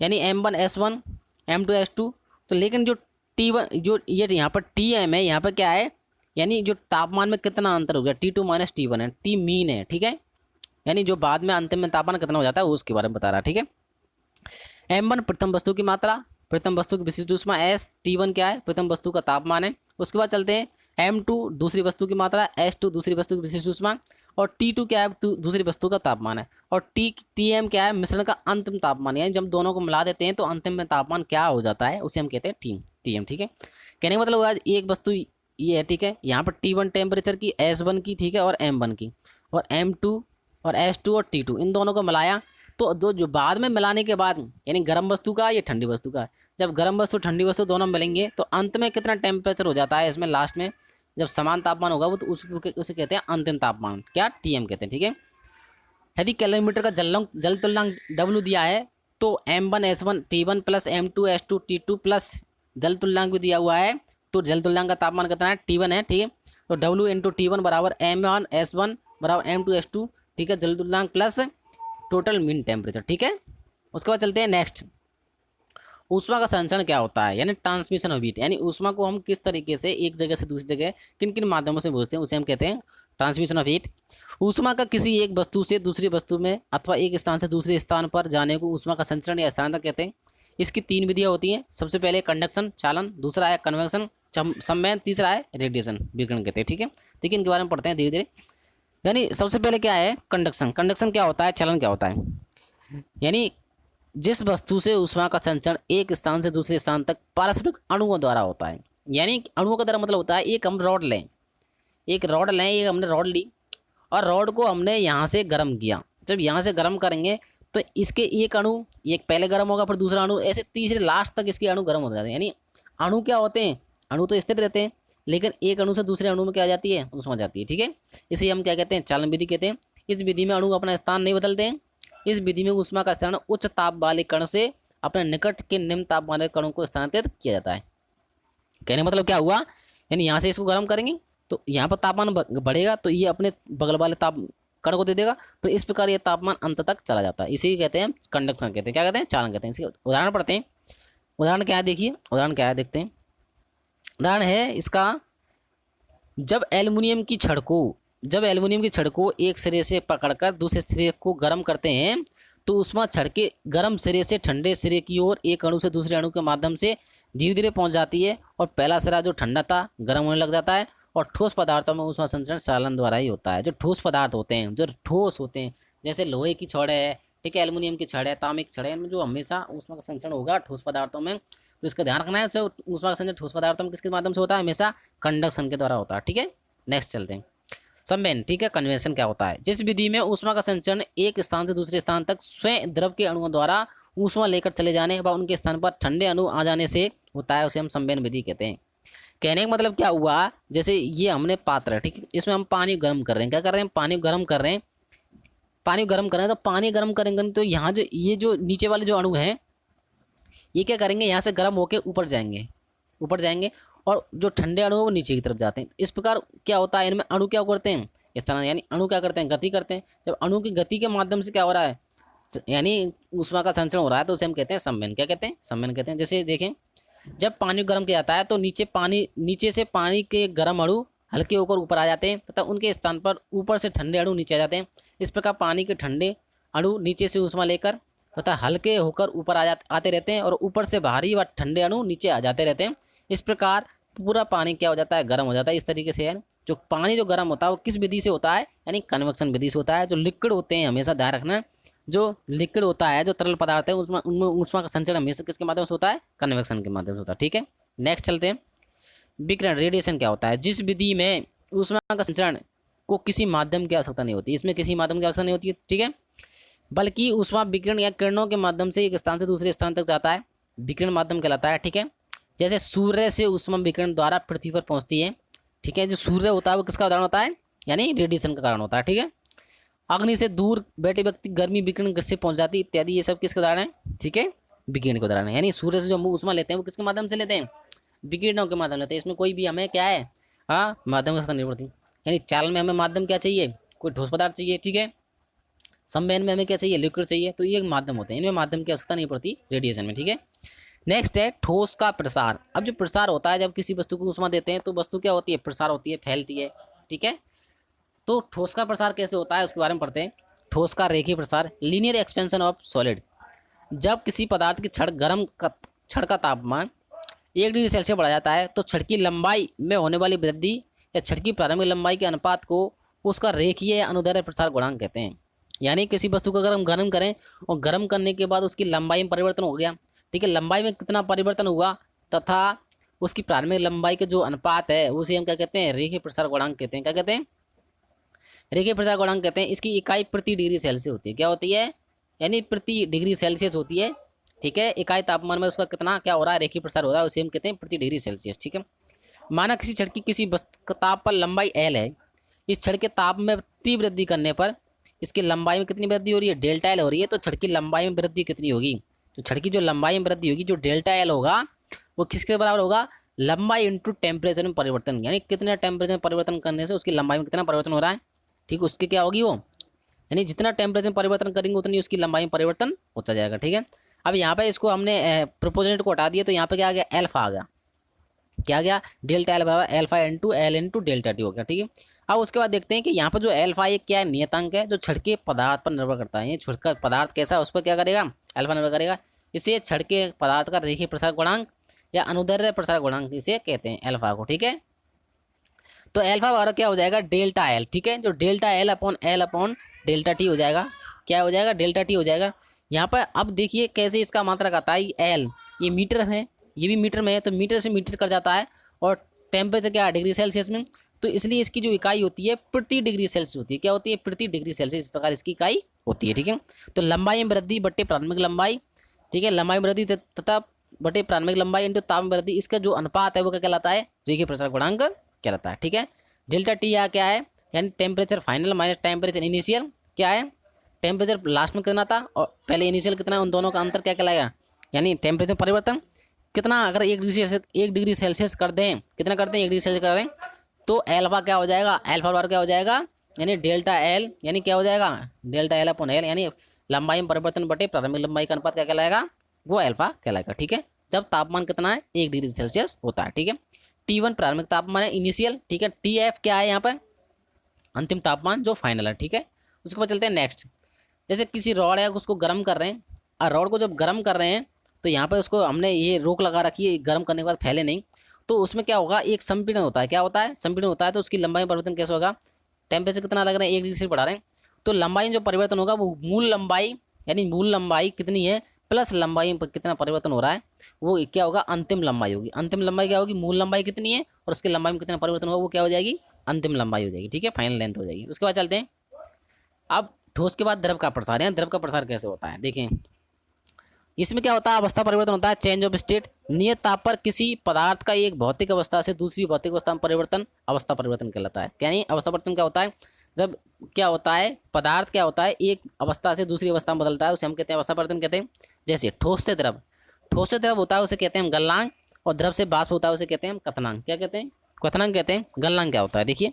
यानी M1 S1 M2 S2, तो लेकिन जो T1 जो ये यहाँ पर Tm है, यहाँ पर क्या है, यानी जो तापमान में कितना अंतर हो गया, T2 माइनस T1 है, T मीन है, ठीक है। यानी जो बाद में अंतिम में तापमान कितना हो जाता है उसके बारे में बता रहा है, ठीक है। M1 प्रथम वस्तु की मात्रा, प्रथम वस्तु की विशिष्ट ऊष्मा S, T1 क्या है, प्रथम वस्तु का तापमान है। उसके बाद चलते हैं M2 दूसरी वस्तु की मात्रा, S2 दूसरी वस्तु की विशिष्ट ऊष्मा, और T2 क्या है, दूसरी वस्तु का तापमान है। और Tm क्या है, मिश्रण का अंतिम तापमान, यानी जब दोनों को मिला देते हैं तो अंतिम में तापमान क्या हो जाता है उसे हम कहते हैं Tm, ठीक है। कहने का मतलब हुआ एक वस्तु ये है, ठीक है, यहाँ पर T1 टेम्परेचर की, S1 की, ठीक है, और M1 की, और M2 और S2 और T2 इन दोनों को मिलाया तो दो जो बाद में मिलाने के बाद, यानी गर्म वस्तु का या ठंडी वस्तु का, जब गर्म वस्तु ठंडी वस्तु दोनों मिलेंगे तो अंत में कितना टेम्परेचर हो जाता है इसमें, लास्ट में जब समान तापमान होगा वो तो उसे कहते हैं अंतिम तापमान, क्या, Tm कहते हैं, ठीक है। यदि कैलोरीमीटर का जल तुल्यांक W दिया है तो M1 S1 T1 plus M2 S2 T2 plus जल तुल्यांक भी दिया हुआ है, तो जल तुल्यांक का तापमान कितना है, T1 है, ठीक है। तो W इंटू T1 बराबर M1 S1 बराबर M2 S2 ठीक है, जल दुलनांक प्लस टोटल मीन टेम्परेचर। ठीक है, उसके बाद चलते हैं नेक्स्ट, ऊष्मा का संचरण क्या होता है, यानी ट्रांसमिशन ऑफ हीट, यानी ऊष्मा को हम किस तरीके से एक जगह से दूसरी जगह किन किन माध्यमों से भेजते हैं, उसे हम कहते हैं ट्रांसमिशन ऑफ हीट। ऊष्मा का किसी एक वस्तु से दूसरी वस्तु में अथवा एक स्थान से दूसरे स्थान पर जाने को ऊष्मा का संचरण या स्थानांतरण कहते हैं। इसकी 3 विधियाँ होती हैं। सबसे पहले कंडक्शन चालन, दूसरा है कन्वेक्शन संवहन, तीसरा है रेडिएशन विकिरण कहते हैं। ठीक है, देखिए इनके बारे में पढ़ते हैं धीरे धीरे। यानी सबसे पहले क्या है कंडक्शन। कंडक्शन क्या होता है, चलन क्या होता है, यानी जिस वस्तु से ऊष्मा का संचरण एक स्थान से दूसरे स्थान तक पारस्परिक अणुओं द्वारा होता है। यानी अणुओं का द्वारा मतलब होता है एक हम रॉड लें, एक हमने रॉड ली और रॉड को हमने यहाँ से गर्म किया। जब यहाँ से गर्म करेंगे तो इसके एक अणु, एक पहले गर्म होगा फिर दूसरा अणु, ऐसे तीसरे लास्ट तक इसके अणु गर्म हो जाते हैं। यानी अणु क्या होते हैं, अणु तो स्थिर रहते हैं, लेकिन एक अणु से दूसरे अणु में क्या आ जाती है, ऊष्मा जाती है। ठीक है, इसे हम क्या कहते हैं, चालन विधि कहते हैं। इस विधि में अणु अपना स्थान नहीं बदलते हैं। इस विधि में ऊष्मा का स्थान उच्च ताप वाले कण से अपने निकट के निम्न ताप वाले कणों को स्थानांतरित किया जाता है। कहने मतलब क्या हुआ, यानी यहाँ से इसको गर्म करेंगे तो यहाँ पर तापमान बढ़ेगा तो ये अपने बगल वाले ताप कण को दे देगा, फिर इस प्रकार ये तापमान अंत तक चला जाता है। इसी कहते हैं कंडक्शन कहते हैं, क्या कहते हैं, चालन कहते हैं। इसके उदाहरण पढ़ते हैं। उदाहरण क्या है देखिए, उदाहरण क्या है देखते हैं। उदाहरण है इसका, जब एल्युमिनियम की छड़ को एक सिरे से पकड़कर दूसरे सिरे को गर्म करते हैं तो ऊष्मा छड़ के गर्म सिरे से ठंडे सिरे की ओर एक अणु से दूसरे अणु के माध्यम से धीरे धीरे पहुंच जाती है और पहला सिरा जो ठंडा था गर्म होने लग जाता है। और ठोस पदार्थों में ऊष्मा संचरण चालन द्वारा ही होता है। जो ठोस पदार्थ होते हैं, जो ठोस होते हैं, जैसे लोहे की छड़ है, ठीक है, एल्युमिनियम की छड़ है, तांबे की छड़ है, इनमें जो हमेशा ऊष्मा का संचरण होगा ठोस पदार्थों में, तो इसका ध्यान रखना है। ऊष्मा का संचरण ठोस पदार्थों में किसके माध्यम से होता है, हमेशा कंडक्शन के द्वारा होता है। ठीक है, नेक्स्ट चलते हैं संवहन। ठीक है, कन्वेंशन क्या होता है, जिस विधि में ऊष्मा का संचरण एक स्थान से दूसरे स्थान तक स्वयं द्रव के अणुओं द्वारा ऊष्मा लेकर चले जाने व उनके स्थान पर ठंडे अणु आ जाने से होता है, उसे हम संवहन विधि कहते हैं। कहने का मतलब क्या हुआ, जैसे ये हमने पात्र है, ठीक है, इसमें हम पानी गर्म कर रहे हैं, क्या कर रहे हैं, पानी गर्म कर रहे हैं। पानी गर्म कर रहे हैं तो पानी गर्म करेंगे तो यहाँ जो ये जो नीचे वाले जो अणु हैं ये क्या करेंगे, यहाँ से गर्म होकर ऊपर जाएंगे और जो ठंडे अणु हैं वो नीचे की तरफ जाते हैं। इस प्रकार क्या होता है, इनमें अणु क्या करते हैं, इस तरह, यानी अणु क्या करते हैं, गति करते हैं। जब अणु की गति के माध्यम से क्या हो रहा है, यानी ऊष्मा का संचरण हो रहा है, तो उसे हम कहते हैं संवहन। क्या कहते हैं, संवहन कहते हैं। जैसे देखें, जब पानी गर्म किया जाता है तो नीचे से पानी के गर्म अणु हल्के होकर ऊपर आ जाते हैं तथा उनके स्थान पर ऊपर से ठंडे अणु नीचे आ जाते हैं। इस प्रकार पानी के ठंडे अणु नीचे से ऊष्मा लेकर तथा हल्के होकर ऊपर आते रहते हैं और ऊपर से भारी व ठंडे अणु नीचे आ जाते रहते हैं। इस प्रकार पूरा पानी क्या हो जाता है, गर्म हो जाता है। इस तरीके से है जो पानी जो गर्म होता है वो किस विधि से होता है, यानी कन्वेक्शन विधि से होता है। जो लिक्विड होते हैं, हमेशा ध्यान रखना, जो लिक्विड होता है, जो तरल पदार्थ है, उसमें उनमें ऊष्मा का संचरण हमेशा किसके माध्यम से होता है, कन्वेक्शन के माध्यम से होता है। ठीक है, नेक्स्ट चलते हैं। विकिरण रेडिएशन क्या होता है, जिस विधि में ऊष्मा का संचरण को किसी माध्यम की आवश्यकता नहीं होती, इसमें किसी माध्यम की आवश्यकता नहीं होती है, ठीक है, बल्कि ऊष्मा विकिरण या किरणों के माध्यम से एक स्थान से दूसरे स्थान तक जाता है, विकिरण माध्यम कहलाता है। ठीक है, जैसे सूर्य से ऊष्मा विकिरण द्वारा पृथ्वी पर पहुंचती है। ठीक है, जो सूर्य होता है वो किसका उदाहरण होता है, यानी रेडिएशन का कारण होता है। ठीक है, अग्नि से दूर बैठे व्यक्ति गर्मी विकिरण से पहुंच जाती इत्यादि, ये सब किसके उदाहरण है, ठीक है, विकिरण के उदाहरण है। यानी सूर्य से जो ऊष्मा लेते हैं वो किसके माध्यम से लेते हैं, विकिरणों के माध्यम लेते हैं। इसमें कोई भी हमें क्या है, हाँ, माध्यम की आवश्यकता नहीं पड़ती। यानी चालन में हमें माध्यम क्या चाहिए, कोई ठोस पदार्थ चाहिए। ठीक है, संवहन में हमें क्या चाहिए, लिक्विड चाहिए। तो ये माध्यम होते हैं, इनमें माध्यम की आवश्यकता नहीं पड़ती रेडिएशन में। ठीक है, नेक्स्ट है ठोस का प्रसार। अब जो प्रसार होता है, जब किसी वस्तु को ऊष्मा देते हैं तो वस्तु क्या होती है, प्रसार होती है, फैलती है। ठीक है, तो ठोस का प्रसार कैसे होता है उसके बारे में पढ़ते हैं। ठोस का रेखीय प्रसार, लीनियर एक्सपेंशन ऑफ सॉलिड। जब किसी पदार्थ की छड़ का तापमान 1 डिग्री सेल्सियस बढ़ा जाता है तो छड़ की लंबाई में होने वाली वृद्धि या छड़ की प्रारंभिक लंबाई के अनुपात को उसका रेखीय या अनुदैर्ध्य प्रसार गुणांक कहते हैं। यानी किसी वस्तु को अगर हम गर्म करें और गर्म करने के बाद उसकी लंबाई में परिवर्तन हो गया, ठीक है, लंबाई में कितना परिवर्तन हुआ तथा उसकी प्रारंभिक लंबाई के जो अनुपात है उसे हम क्या कहते हैं, रेखीय प्रसार गुणांक कहते हैं। क्या कहते हैं, रेखीय प्रसार गुणांक कहते हैं। इसकी इकाई प्रति डिग्री सेल्सियस होती है। क्या होती है, यानी प्रति डिग्री सेल्सियस होती है। ठीक है, इकाई तापमान में उसका कितना क्या हो रहा है, रेखीय प्रसार हो रहा है, उसे हम कहते हैं प्रति डिग्री सेल्सियस। ठीक है, माना किसी छड़ की किसी ताप पर लंबाई L है, इस छड़ के ताप में T वृद्धि करने पर इसकी लंबाई में कितनी वृद्धि हो रही है, डेल्टा L हो रही है। तो छड़ की लंबाई में वृद्धि कितनी होगी, तो छड़ की जो लंबाई में वृद्धि होगी, जो डेल्टा L होगा वो किसके बराबर होगा, लंबाई इंटू टेम्परेचर में परिवर्तन। यानी कितने टेम्परेचर में परिवर्तन करने से उसकी लंबाई में कितना परिवर्तन हो रहा है, ठीक, उसकी क्या होगी वो यानी जितना टेम्परेचर परिवर्तन करेंगे उतनी उसकी लंबाई में परिवर्तन होता जाएगा। ठीक है, अब यहाँ पे इसको हमने प्रोपोर्शनेट को हटा दिया तो यहाँ पे क्या आ गया, एल्फा आ गया। क्या गया, डेल्टा एल बराबर alpha into L into delta T हो गया। ठीक है, अब उसके बाद देखते हैं कि यहाँ पर जो एल्फा ये क्या है, नियतांक है जो छड़के पदार्थ पर निर्भर करता है। ये छड़का पदार्थ कैसा है उस पर क्या करेगा, एल्फा निर्भर करेगा। इसे छड़के पदार्थ का रेखीय प्रसार गुणांक या अनुदैर्ध्य प्रसार गुणांक इसे कहते हैं एल्फा को। ठीक है, तो एल्फा बराबर क्या हो जाएगा, डेल्टा एल। ठीक है, जो delta L upon delta T हो जाएगा, क्या हो जाएगा, डेल्टा टी हो जाएगा। यहाँ पर अब देखिए कैसे इसका मात्रक आता है, एल ये मीटर है, ये भी मीटर में है, तो मीटर से मीटर कर जाता है, और टेम्परेचर क्या है, डिग्री सेल्सियस में, तो इसलिए इसकी जो इकाई होती है प्रति डिग्री सेल्सियस होती है। क्या होती है, प्रति डिग्री सेल्सियस, इस प्रकार इसकी इकाई होती है। ठीक है, तो लंबाई में वृद्धि बट्टे प्रारंभिक लंबाई, ठीक है, लंबाई में वृद्धि तथा बटे प्रारंभिक लंबाई इंटू ताप में वृद्धि, इसका जो अनुपात है वो क्या कहलाता है, रेखीय प्रसार गुणांक कहलाता है। ठीक है, डेल्टा टी यहाँ क्या है, यानी temperature final minus temperature initial, क्या है, टेम्परेचर लास्ट में कितना था और पहले इनिशियल कितना, उन दोनों का अंतर क्या कहलाएगा, यानी टेम्परेचर परिवर्तन कितना, अगर 1 डिग्री सेल्सियस कर दें, कितना करते हैं 1 डिग्री सेल्सियस कर दें, तो एल्फा क्या हो जाएगा, एल्फा बराबर क्या हो जाएगा, यानी डेल्टा एल, यानी क्या हो जाएगा, डेल्टा एल अपॉन एल, यानी लंबाई में परिवर्तन बटे प्रारंभिक लंबाई का अनुपात क्या कहलाएगा, वो एल्फा कहलाएगा। ठीक है, जब तापमान कितना है, 1 डिग्री सेल्सियस होता है। ठीक है, T1 प्रारंभिक तापमान है, इनिशियल। ठीक है, TF क्या है यहाँ पर, अंतिम तापमान जो फाइनल है। ठीक है, उसके बाद चलते हैं नेक्स्ट। जैसे किसी रॉड है उसको गर्म कर रहे हैं, और रॉड को जब गर्म कर रहे हैं तो यहाँ पर उसको हमने ये रोक लगा रखी है, गर्म करने के बाद फैले नहीं, तो उसमें क्या होगा, एक संपीड़न होता है। क्या होता है, संपीड़न होता है, तो उसकी लंबाई में परिवर्तन कैसे होगा, टेम्परेचर कितना लग रहा है, 1 डिग्री से बढ़ा रहे हैं, तो लंबाई में जो परिवर्तन होगा वो मूल लंबाई, यानी मूल लंबाई कितनी है प्लस लंबाई में कितना परिवर्तन हो रहा है, वो क्या होगा, अंतिम लंबाई होगी। अंतिम लंबाई क्या होगी, मूल लंबाई कितनी है और उसकी लंबाई में कितना परिवर्तन होगा, वो क्या हो जाएगी, अंतिम लंबाई हो जाएगी। ठीक है, फाइनल लेंथ हो जाएगी। उसके बाद चलते हैं अब ठोस के बाद द्रव का प्रसार है। द्रव का प्रसार कैसे होता है, देखें इसमें क्या होता है, अवस्था परिवर्तन होता है, चेंज ऑफ स्टेट। नियत ताप पर किसी पदार्थ का एक भौतिक अवस्था से दूसरी भौतिक अवस्था में परिवर्तन अवस्था परिवर्तन कहलाता है। यानी अवस्था परिवर्तन क्या होता है, जब क्या होता है, पदार्थ क्या होता है, एक अवस्था से दूसरी अवस्था में बदलता है, उसे हम कहते हैं अवस्था परिवर्तन कहते हैं। जैसे ठोस से द्रव, ठोस से द्रव होता है उसे कहते हैं हम गलनांक, और द्रव से बाष्प होता है उसे कहते हैं हम क्वथनांक। क्या कहते हैं, क्वथनांक कहते हैं। गलनांक क्या होता है, देखिए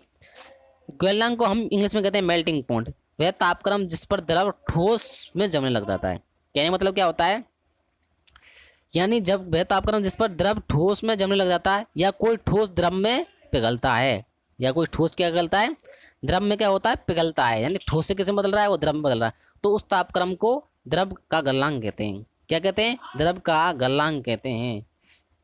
गलनांक को हम इंग्लिश में कहते हैं मेल्टिंग पॉइंट, वह तापक्रम जिस पर द्रव ठोस में जमने लग जाता है। कहने मतलब क्या होता है, यानी जब वह तापक्रम जिस पर द्रव ठोस में जमने लग जाता है, या कोई ठोस द्रव में पिघलता है, या कोई ठोस क्या पिघलता है, द्रव में क्या होता है, पिघलता है, यानी ठोस से किसे बदल रहा है, वो द्रव में बदल रहा है, तो उस तापक्रम को द्रव का गलनांक कहते हैं। क्या कहते हैं, द्रव का गलनांक कहते हैं।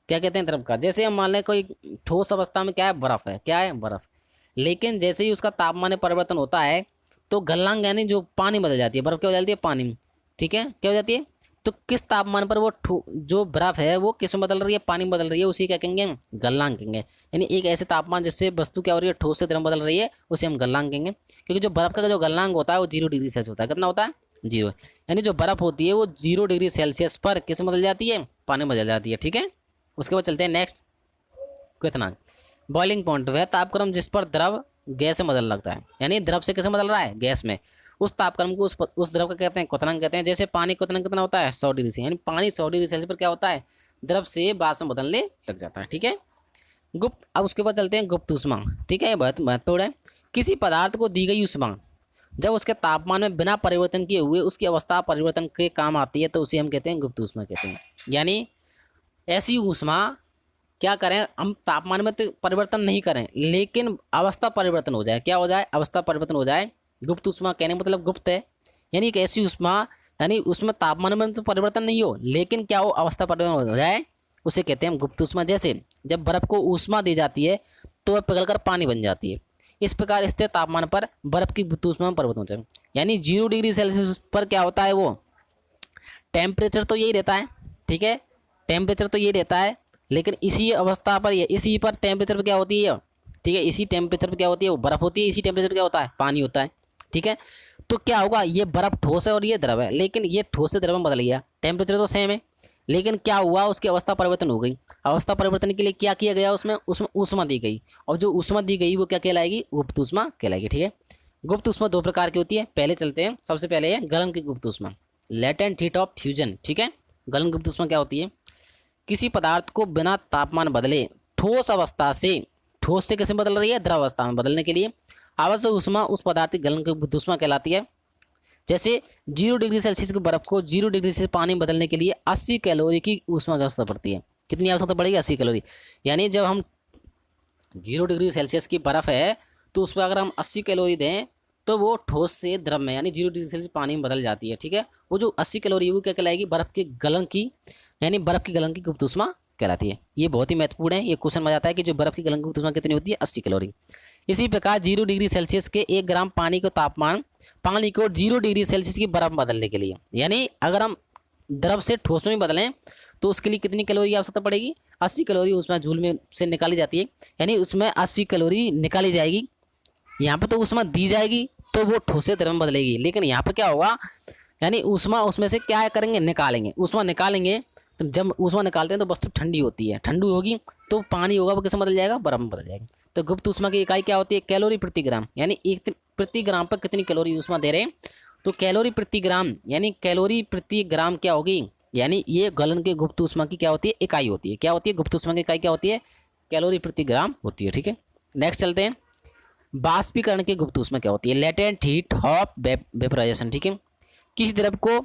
क्या कहते हैं, द्रव का। जैसे हम मान लें कोई ठोस अवस्था में क्या है, बर्फ है, क्या है, बर्फ, लेकिन जैसे ही उसका तापमान में परिवर्तन होता है तो गलनांक यानी जो पानी बदल जाती है, बर्फ क्या हो जाती है, पानी में। ठीक है, क्या हो जाती है, तो किस तापमान पर वो जो बर्फ है वो किस में बदल रही है, पानी में बदल रही है, उसी क्या कहेंगे, गलनांक कहेंगे। यानी एक ऐसे तापमान जिससे वस्तु क्या हो रही है, ठोस से द्रव बदल रही है, उसे हम गलनांक कहेंगे। क्योंकि जो बर्फ का जो गलनांक होता है वो 0 डिग्री सेल्सियस होता है। कितना होता है, 0। यानी जो बर्फ होती है वो 0 डिग्री सेल्सियस पर किस में बदल जाती है, पानी में बदल जाती है। ठीक है, उसके बाद चलते हैं नेक्स्ट, क्वथनांक। बॉइलिंग पॉइंट, वह तापक्रम जिस पर द्रव गैस में बदल लगता है, यानी द्रव से किसे बदल रहा है, गैस में, उस तापक्रम को उस द्रव का कहते हैं क्वथनांक कहते हैं। जैसे पानी क्वथनांक कितना होता है, 100 डिग्री से, यानी पानी 100 डिग्री सेल्सियस पर क्या होता है, द्रव से वाष्प में बदलने लग जाता है। ठीक है, गुप्त। अब उसके बाद चलते हैं गुप्त ऊष्मा। ठीक है, बहुत महत्वपूर्ण है। किसी पदार्थ को दी गई ऊष्मा जब उसके तापमान में बिना परिवर्तन किए हुए उसकी अवस्था परिवर्तन के काम आती है, तो उसे हम कहते हैं गुप्त ऊष्मा कहते हैं। यानी ऐसी ऊष्मा क्या करें, हम तापमान में तो परिवर्तन नहीं करें लेकिन अवस्था परिवर्तन हो जाए, क्या हो जाए, अवस्था परिवर्तन हो जाए, गुप्त ऊष्मा। कहने मतलब गुप्त है, यानी एक ऐसी ऊष्मा, यानी उसमें तापमान में तो परिवर्तन नहीं हो लेकिन क्या हो, अवस्था परिवर्तन हो जाए, उसे कहते हैं हम गुप्त ऊष्मा। जैसे जब बर्फ को ऊष्मा दी जाती है तो वह पिघलकर पानी बन जाती है। इस प्रकार स्थिर तापमान पर बर्फ की गुप्त ऊष्मा में परिवर्तन हो जाए। यानी 0 डिग्री सेल्सियस पर क्या होता है, वो टेम्परेचर तो यही रहता है। ठीक है, टेम्परेचर तो यही रहता है, लेकिन इसी अवस्था पर, इसी पर टेम्परेचर पर क्या होती है, ठीक है, इसी टेम्परेचर पर क्या होती है, वो बर्फ होती है, इसी टेम्परेचर पर क्या होता है, पानी होता है। ठीक है, तो क्या होगा, ये बर्फ ठोस है और ये द्रव है, लेकिन ये ठोस से द्रव में बदल गया, टेम्परेचर तो सेम है, लेकिन क्या हुआ, उसकी अवस्था परिवर्तन हो गई। अवस्था परिवर्तन के लिए क्या किया गया, उसमें ऊष्मा दी गई, और जो ऊष्मा दी गई वो क्या कहलाएगी, गुप्त ऊष्मा कहलाएगी। ठीक है, गुप्त ऊष्मा 2 प्रकार की होती है। पहले चलते हैं, सबसे पहले है गलन की गुप्त ऊष्मा, लेटेंट हीट ऑफ फ्यूजन। ठीक है, गलन गुप्त ऊष्मा क्या होती है, किसी पदार्थ को बिना तापमान बदले ठोस अवस्था से, ठोस से कैसे बदल रही है, द्रव अवस्था में बदलने के लिए आवश्यक ऊष्मा उस पदार्थ की गलन की गुप्त ऊष्मा कहलाती है। जैसे 0 डिग्री सेल्सियस की बर्फ़ को 0 डिग्री से पानी में बदलने के लिए 80 कैलोरी की ऊष्मा की आवश्यकता पड़ती है। कितनी आवश्यकता पड़ेगी? 80 कैलोरी। यानी जब हम 0 डिग्री सेल्सियस की बर्फ़ है तो उसमें अगर हम 80 कैलोरी दें तो वो ठोस से द्रव में यानी 0 डिग्री सेल्सियस पानी में बदल जाती है। ठीक है, वो जो 80 कैलोरी है वो क्या कहलाएगी? बर्फ़ के गलन की, यानी बर्फ़ की गलन की गुप्त ऊष्मा कहलाती है। ये बहुत ही महत्वपूर्ण है। ये क्वेश्चन में जाता है कि जो बर्फ़ की गलन की गुप्त ऊष्मा कितनी होती है? 80 कैलोरी। इसी प्रकार 0 डिग्री सेल्सियस के 1 ग्राम पानी को 0 डिग्री सेल्सियस की बर्फ़ में बदलने के लिए, यानी अगर हम द्रव से ठोस में बदलें तो उसके लिए कितनी कैलोरी की आवश्यकता पड़ेगी? 80 कैलोरी उसमें जूल में से निकाली जाती है, यानी उसमें 80 कैलोरी निकाली जाएगी। यहाँ पे तो ऊष्मा दी जाएगी तो वो ठोस से द्रव में बदलेगी, लेकिन यहाँ पे क्या होगा? यानी ऊष्मा उसमें से क्या करेंगे? निकालेंगे। ऊष्मा निकालेंगे तो जब ऊष्मा निकालते हैं तो वस्तु ठंडी होती है, ठंडी होगी तो पानी होगा वो किस में बदल जाएगा? बर्फ में बदल जाएगा। तो गुप्त ऊष्मा की इकाई क्या होती है? कैलोरी प्रति ग्राम, यानी एक प्रति ग्राम पर कितनी कैलोरी ऊष्मा दे रहे हैं। तो कैलोरी प्रति ग्राम, यानी कैलोरी प्रति ग्राम क्या होगी? यानी ये गलन के गुप्त ऊष्मा की क्या होती है? इकाई होती है। क्या होती है? गुप्त ऊष्मा की इकाई क्या होती है? कैलोरी प्रति ग्राम होती है। ठीक है, नेक्स्ट चलते हैं। बाष्पीकरण की गुप्त ऊष्मा क्या होती है? Latent heat of vaporisation. ठीक है, किसी द्रव को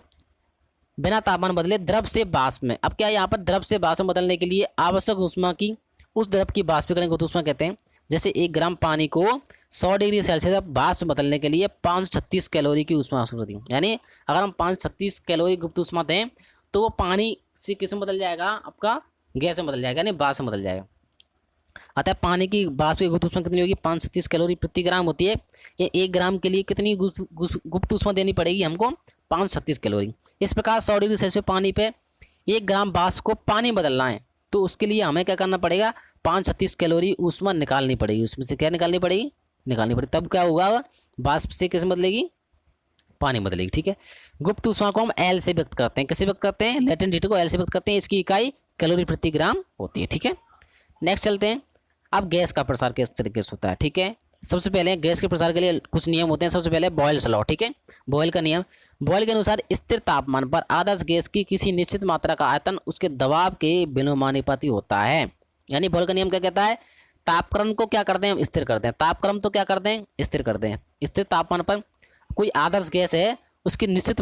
बिना तापमान बदले द्रव से वाष्प में। अब क्या है यहाँ पर? द्रव से वाष्प में बदलने के लिए आवश्यक ऊष्मा की, उस द्रव की बाष्पीकरण गुप्त ऊष्मा कहते हैं। जैसे 1 ग्राम पानी को 100 डिग्री सेल्सियस वाष्प में बदलने के लिए 536 कैलोरी की ऊष्मा आवश्यक होती है। यानी अगर हम 536 कैलोरी गुप्त ऊष्मा दें तो वो पानी से किस में बदल जाएगा? आपका गैस में बदल जाएगा, यानी वाष्प में बदल जाएगा। अतः पानी की वाष्प की गुप्त ऊष्मा कितनी होगी? 536 कैलोरी प्रति ग्राम होती है। ये 1 ग्राम के लिए कितनी गुप्त ऊष्मा देनी पड़ेगी हमको? 536 कैलोरी। इस प्रकार 100 डिग्री सेल्सियस पानी पे 1 ग्राम वाष्प को पानी बदलना है तो उसके लिए हमें क्या करना पड़ेगा? 536 कैलोरी ऊष्मा निकालनी पड़ेगी। उसमें से क्या निकालनी पड़ेगी? निकालनी पड़ेगी। तब क्या होगा? वाष्प से किस बदलेगी? पानी बदलेगी। ठीक है, गुप्त ऊष्मा को हम एल से व्यक्त करते हैं। किससे व्यक्त करते हैं? लेटेंट हीट को एल से व्यक्त करते हैं। इसकी इकाई कैलोरी प्रति ग्राम होती है। ठीक है, नेक्स्ट चलते हैं। अब गैस का प्रसार किस तरीके से होता है? ठीक है, सबसे पहले गैस के प्रसार के लिए कुछ नियम होते हैं। सबसे पहले बॉयल्स लॉ। ठीक है, बॉयल का नियम। बॉयल के अनुसार स्थिर तापमान पर आदर्श गैस की किसी निश्चित मात्रा का आयतन उसके दबाव के विलोमानुपाती होता है। यानी बॉयल का नियम क्या कहता है? तापक्रम को क्या करते हैं? हम स्थिर करते हैं। तापक्रम तो क्या करते हैं? स्थिर करते हैं। स्थिर तापमान पर कोई आदर्श गैस है, उसकी निश्चित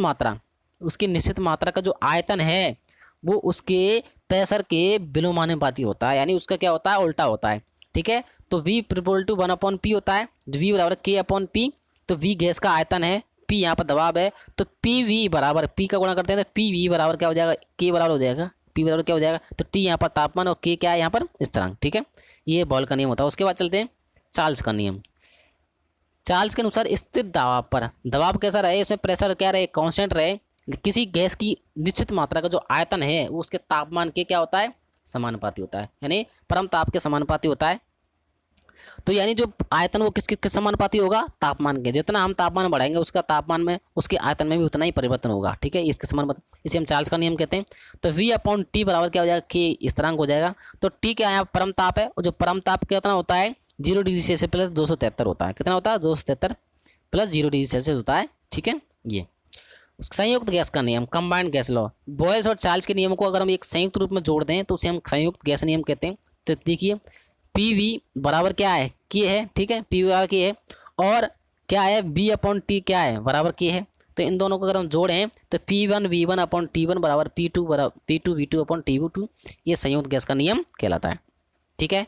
मात्रा का जो आयतन है वो उसके प्रेशर के विलोमानुपाती होता है, यानी उसका क्या होता है? उल्टा होता है। ठीक है, तो V = 1/P होता है। V बराबर K/P। तो V गैस का आयतन है, P यहाँ पर दबाव है, तो PV बराबर P का गुणा करते हैं तो PV बराबर क्या हो जाएगा? K बराबर हो जाएगा। P बराबर क्या हो जाएगा? तो T यहाँ पर तापमान और K क्या है यहाँ पर? स्थिरांक। ठीक है, ये बॉयल का नियम होता है। उसके बाद चलते हैं चार्ल्स का नियम। चार्ल्स के अनुसार स्थिर दबाव पर, दबाव कैसा रहे? इसमें प्रेशर क्या रहे? कांस्टेंट रहे। किसी गैस की निश्चित मात्रा का जो आयतन है वो उसके तापमान के क्या होता है? समानुपाती होता है, यानी परम ताप के समानुपाती होता है। तो यानी जो आयतन वो किसके समानुपाती होगा? तापमान के। जितना हम तापमान बढ़ाएंगे उसका तापमान में, उसके आयतन में भी उतना ही परिवर्तन होगा। ठीक है, इसके समानुपाती, इसे हम चार्ल्स का नियम कहते हैं। तो V/T बराबर क्या हो जाएगा? K स्थिरांक हो जाएगा। तो T क्या है? परम ताप है, और जो परम ताप कितना होता है? 0 डिग्री सेल्सियस प्लस 273 होता है। कितना होता है? 273 प्लस 0 डिग्री सेल्सियस होता है। ठीक है, ये संयुक्त गैस का नियम, कंबाइंड गैस लॉ। बॉयल्स और चार्ल्स के नियमों को अगर हम एक संयुक्त रूप में जोड़ दें तो उसे हम संयुक्त गैस नियम कहते हैं। तो देखिए, PV बराबर क्या है? K है। ठीक है, PV बराबर K है, और क्या है? V/T क्या है? बराबर K है। तो इन दोनों को अगर हम जोड़ें तो P1V1/T1 बराबर P2V2/T2। ये संयुक्त गैस का नियम कहलाता है। ठीक है,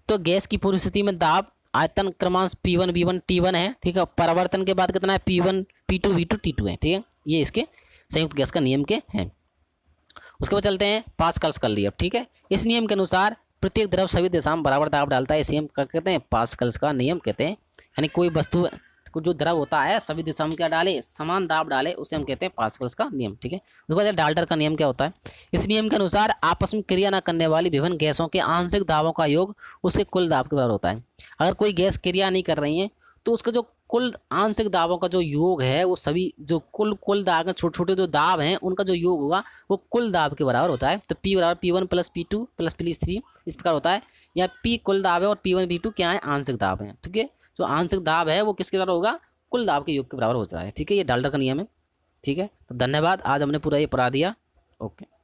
तो गैस की पूरी स्थिति में दाब आयतन क्रमांक P1V1T1 है। ठीक है, परिवर्तन के बाद कितना है? P1 P2 V2 T2 है। ठीक है, ये इसके संयुक्त गैस का नियम के हैं। उसके बाद चलते हैं पास्कल्स का नियम। ठीक है, इस नियम के अनुसार प्रत्येक द्रव सभी दिशा में बराबर दाब डालता है। इसे हम क्या कहते हैं? पास्कल्स का नियम कहते हैं। यानी कोई वस्तु को जो द्रव होता है सभी दिशा में क्या डाले? समान दाब डाले, उसे हम कहते हैं पास्कल्स का नियम। ठीक है, उसके बाद डाल्टर का नियम क्या होता है? इस नियम के अनुसार आपस में क्रिया न करने वाली विभिन्न गैसों के आंशिक दाबों का योग उसके कुल दाब के बराबर होता है। अगर कोई गैस क्रिया नहीं कर रही है तो उसका जो कुल आंशिक दाबों का जो योग है वो सभी जो कुल दाब, छोटे छोटे जो दाब हैं उनका जो योग होगा वो कुल दाब के बराबर होता है। तो P बराबर P1 plus P2 plus P3 इस प्रकार होता है। या P कुल दाब है और P1 P2 क्या है? आंशिक दाब है। ठीक है, जो आंशिक दाब है वो किसके बराबर होगा? कुल दाब के योग के बराबर होता है। ठीक है, ये डाल्टर का नियम है। ठीक है, तो धन्यवाद, आज हमने पूरा ये पढ़ा दिया। ओके।